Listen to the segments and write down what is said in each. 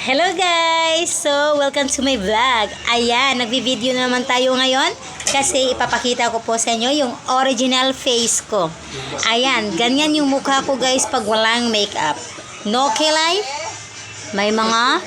Hello guys! So, welcome to my vlog. Ayan, nagbi-video na naman tayo ngayon kasi ipapakita ko po sa inyo yung original face ko. Ayan, ganyan yung mukha ko guys pag walang makeup. No kilay, may mga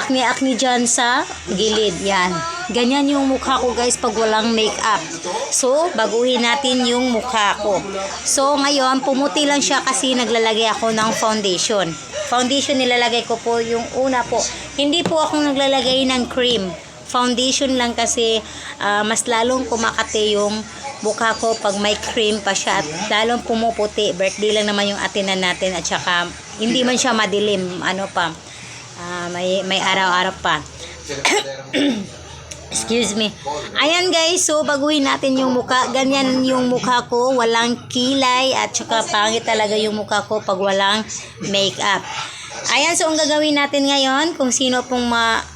acne-acne dyan sa gilid. Yan. Ganyan yung mukha ko guys pag walang makeup. So, baguhin natin yung mukha ko. So, ngayon, pumuti lang siya kasi naglalagay ako ng foundation. Foundation nilalagay ko po yung una po. Hindi po ako naglalagay ng cream. Foundation lang kasi mas lalong kumakate yung mukha ko pag may cream pa siya at lalong pumuputi. Birthday lang naman yung atinan natin at saka hindi man siya madilim. Ano pa, may araw-araw pa. Excuse me. Ayan guys, so baguhin natin yung mukha. Ganyan yung mukha ko, walang kilay at saka pangit talaga yung mukha ko pag walang makeup. Ayan, so ang gagawin natin ngayon, kung sino pong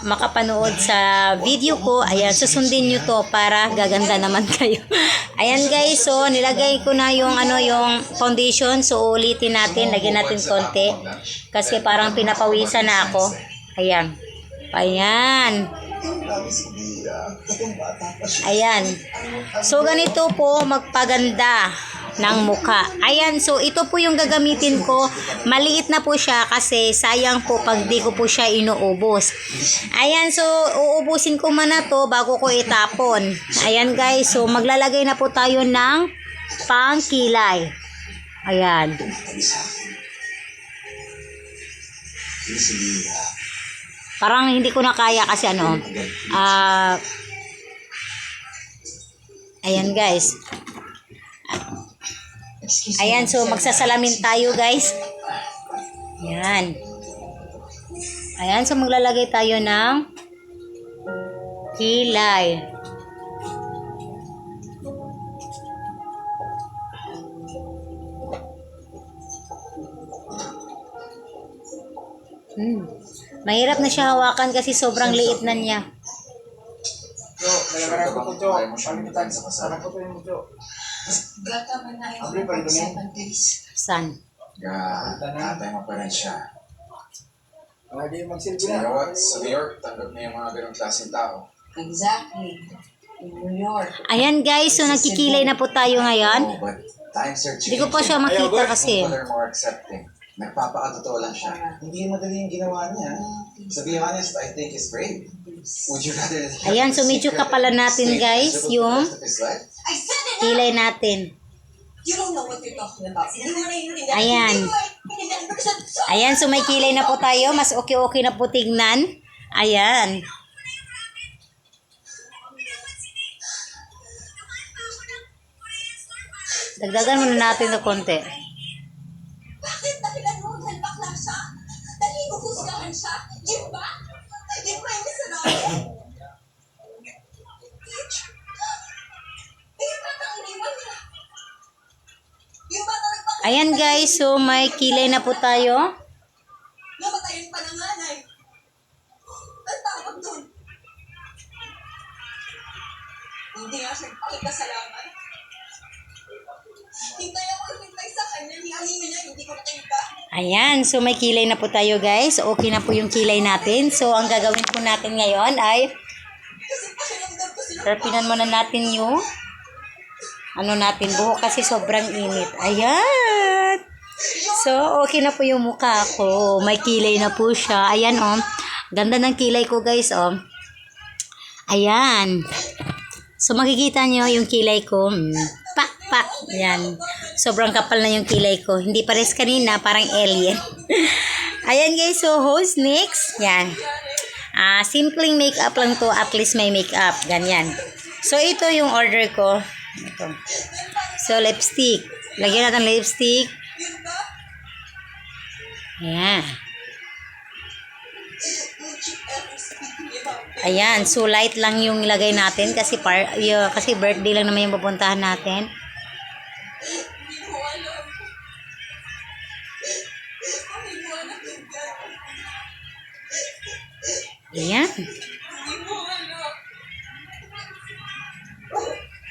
makapanood sa video ko, ayan, susundin nyo to para gaganda naman kayo. Ayan guys, so nilagay ko na yung yung foundation. So ulitin natin, lagyan natin konti kasi parang pinapawisan na ako. Ayan. Ayan. Ayan. So, ganito po magpaganda ng mukha. Ayan. So, ito po yung gagamitin ko. Maliit na po siya kasi sayang po pag di ko po siya inuubos. Ayan. So, uubusin ko muna to bago ko itapon. Ayan guys. So, maglalagay na po tayo ng pangkilay. Ayan. Parang hindi ko na kaya kasi ayan guys. Ayan, so magsasalamin tayo guys. Ayan. Ayan, so maglalagay tayo ng kilay. Mahirap na siya hawakan kasi sobrang liit na niya. San? Tatay mo pa rin siya. Sa New York, tanggap na yung mga ganong klaseng tao. Exactly. In New York. Ayan guys, so nagkikilay na po tayo ngayon. Oh, but times are changing. Hindi ko pa siya makita kasi. People are more accepting. Nagpapakatotoo lang siya. Hindi madali yung ginawa niya. To be honest, I think it's brave. Would you rather... Ayan, so medyo kapalan natin guys yung kilay natin. You don't know what you're talking about. Ayan. Ayan, so may kilay na po tayo. Mas okay-okay na po tignan. Ayan. Dagdagan muna natin ng konti. Bakit dahilan mo? Dahil bakla siya? Dahil huhusgahan siya? Yun ba? Yun ba yung kasalanan? Yung batang iniwan niya. Yung batang nagpakita. Ayan guys, so may kilay na po tayo. Namatayin pa ng nanay. Ang tawag doon. Hindi nga siya pakikasalaman. Hintay ako hintay sa kanya. Hingin niya, hindi ko nakita. Ayan, so may kilay na po tayo guys. Okay na po yung kilay natin. So ang gagawin po natin ngayon ay Kasi pakiramdam ko sila. rapinan muna natin yung natin buhok kasi sobrang init. Ayan. So okay na po yung mukha ko. May kilay na po siya. Ayan oh. Ganda ng kilay ko guys oh. Ayan. So makikita nyo yung kilay ko. Pak, pak. Ayan. Sobrang kapal na yung kilay ko. Hindi pares kanina, parang alien. Ayan guys, so who's next? Yan. Simpleng makeup lang to, at least may makeup. Ganyan. So ito yung order ko. Ito. So lipstick. Lagyan natin lipstick. Ayan. Ayan, so light lang yung ilagay natin kasi kasi birthday lang naman yung pupuntahan natin. Ayan.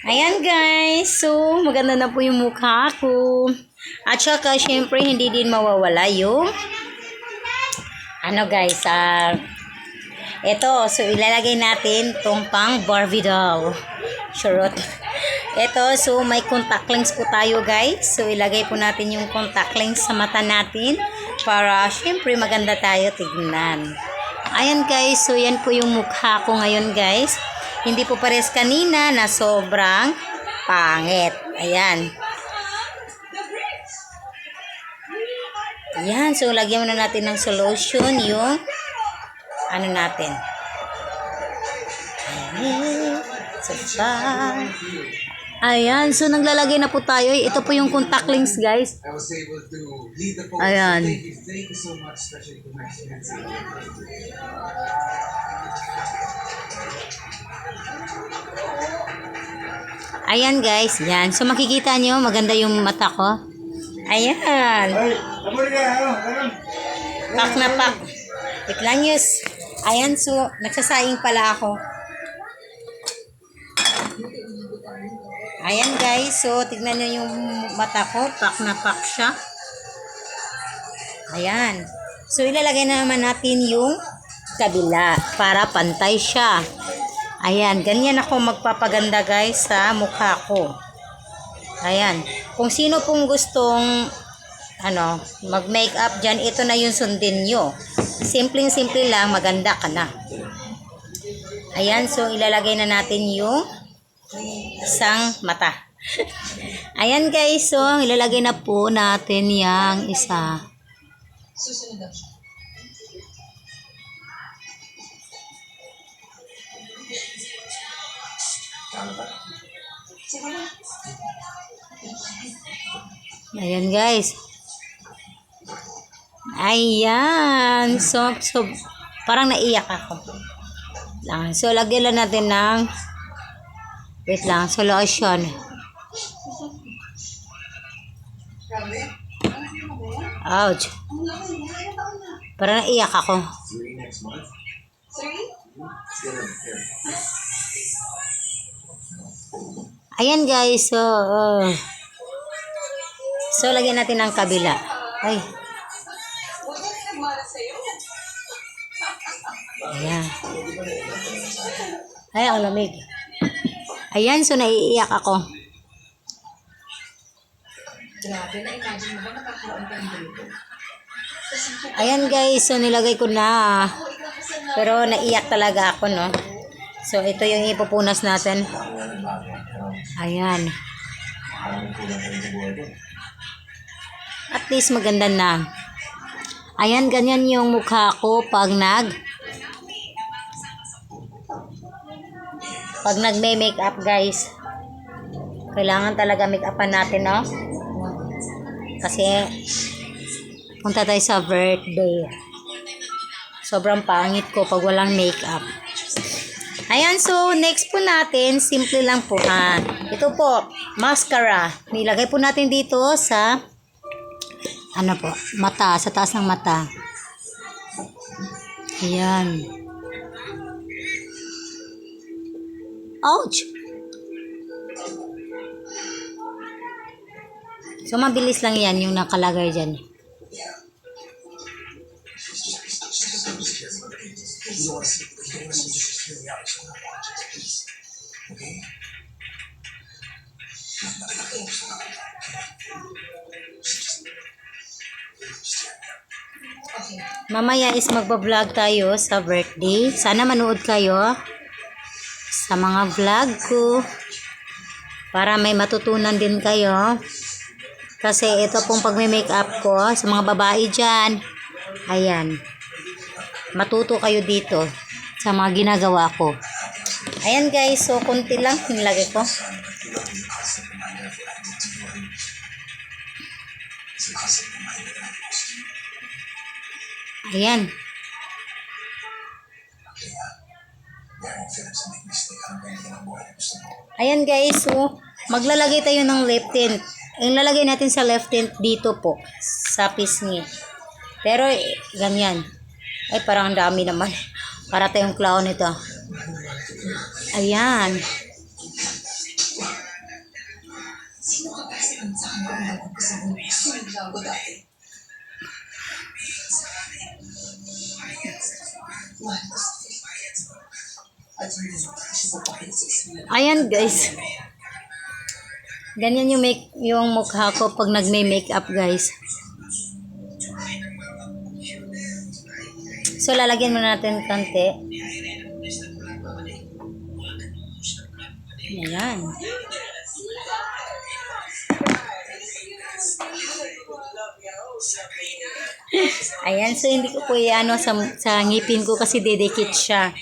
Ayan guys, so maganda na po yung mukha ko. At saka syempre hindi din mawawala yung Ano guys, ito, so ilalagay natin tong pang Barbie doll. Charot. Ito, so may contact lens po tayo guys. So ilagay po natin yung contact lens sa mata natin para syempre maganda tayo tignan. Ayan guys, so yan po yung mukha ko ngayon guys. Hindi po pares kanina na sobrang pangit. Ayan. Ayan, so lagyan muna natin ng solution yung ano natin. Ayan, so naglalagay na po tayo. Ito po yung contact lens, guys. I was able to lead the post. Ayan. Thank you so much, especially to my students. Ayan, guys. Yan. So makikita nyo, maganda yung mata ko. Ayan. Pak na pak. Wait lang, yus. Ayan, so nagsasaing pala ako. Ayan guys, so tignan nyo yung mata ko, pak na pak siya. Ayan. So ilalagay na naman natin yung kabila para pantay siya. Ayan, ganyan ako magpapaganda guys sa mukha ko. Ayan. Kung sino pong gustong mag-makeup dyan, ito na yung sundin nyo. Simpleng-simple lang, maganda ka na. Ayan, so ilalagay na natin yung isang mata. Ayan guys, so ilalagay na po natin yung isa. Susunod daw siya. Ayan guys. Ayan. So parang naiyak ako. So lagyan lang natin ng wait lang, solution. Ouch. Parang naiyak ako. 3 next month. 3? Ayan guys, so lagyan natin ng kabila. Ay. Huwag na rin nagmana sa'yo. Ayan. Ay, ang lamig. Ayan, so naiiyak ako. Grabe, na-imagine mo ba nakakaroon ka ng ganito? Ayan guys, so nilagay ko na. Pero naiyak talaga ako, no? So ito yung ipupunas natin. Ayan. At least maganda na. Ayan, ganyan yung mukha ko pag nagme-makeup guys. Kailangan talaga make-upan natin, no? Kasi punta tayo sa birthday. Sobrang pangit ko pag walang makeup. Ayan, so next po natin, simple lang po ha. Ito po, mascara. Nilagay po natin dito sa mata, sa taas ng mata. Ayan. Ouch! So, mabilis lang yan yung nakalagay dyan. Mamaya is magbablog tayo sa birthday. Sana manood kayo sa mga vlog ko para may matutunan din kayo. Kasi ito pong pagme-makeup ko sa mga babae dyan. Ayan. Matuto kayo dito sa mga ginagawa ko. Ayan guys, so konti lang nilagay ko. Ayan. Ayan guys, so maglalagay tayo ng lip tint. Yung lalagay natin sa left tint dito po sa pisngi. Pero ganyan. Ay parang ang dami naman. Para tayong clown ito. Ayan. Sino ka kasi ang saan ko nagpapasama? Sino ko dati? Ayan guys. Ganyan yung mukha ko pag nagme-makeup guys. So lalagyan muna natin konti. Ayan. Ayan, so hindi ko po ano sa ngipin ko kasi didikit siya.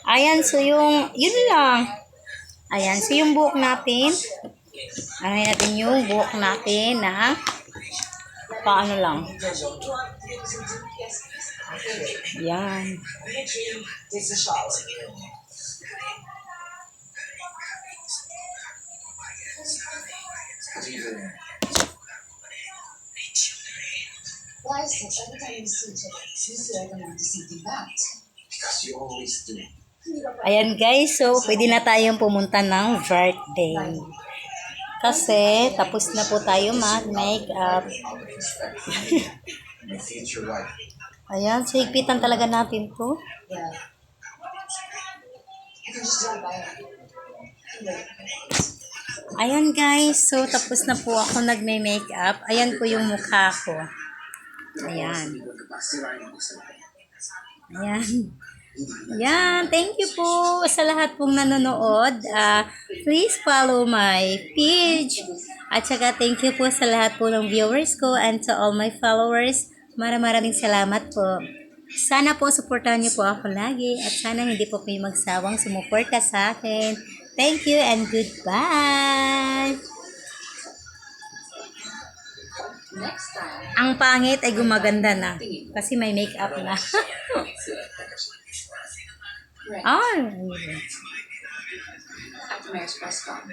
Ayan, so yun lang. Ayan, so yung buhok natin. Ano natin yung buhok natin na paano lang. Yan. Takes a shower. What are you doing? Why is it every time you see each other, you feel like I want to see you back? Because you always do. Ayan guys, so pwede na tayong pumunta ng birthday. Kasi tapos na po tayo mag-makeup. My future wife. Ayan, so higpitan talaga natin to. Yeah. You can just drive by it. Ayan guys, so tapos na po ako nagme-makeup. Ayan po yung mukha ko. Ayan. Ayan. Ayan, thank you po sa lahat pong nanonood. Please follow my page. At saka thank you po sa lahat po ng viewers ko and to all my followers. Maraming salamat po. Sana po supportahan niyo po ako lagi at sana hindi po kayo magsawang sumuporta sa akin. Thank you and goodbye! Next time, Ang pangit ay gumaganda na kasi may makeup na. right Ah, at the Mayor's press con.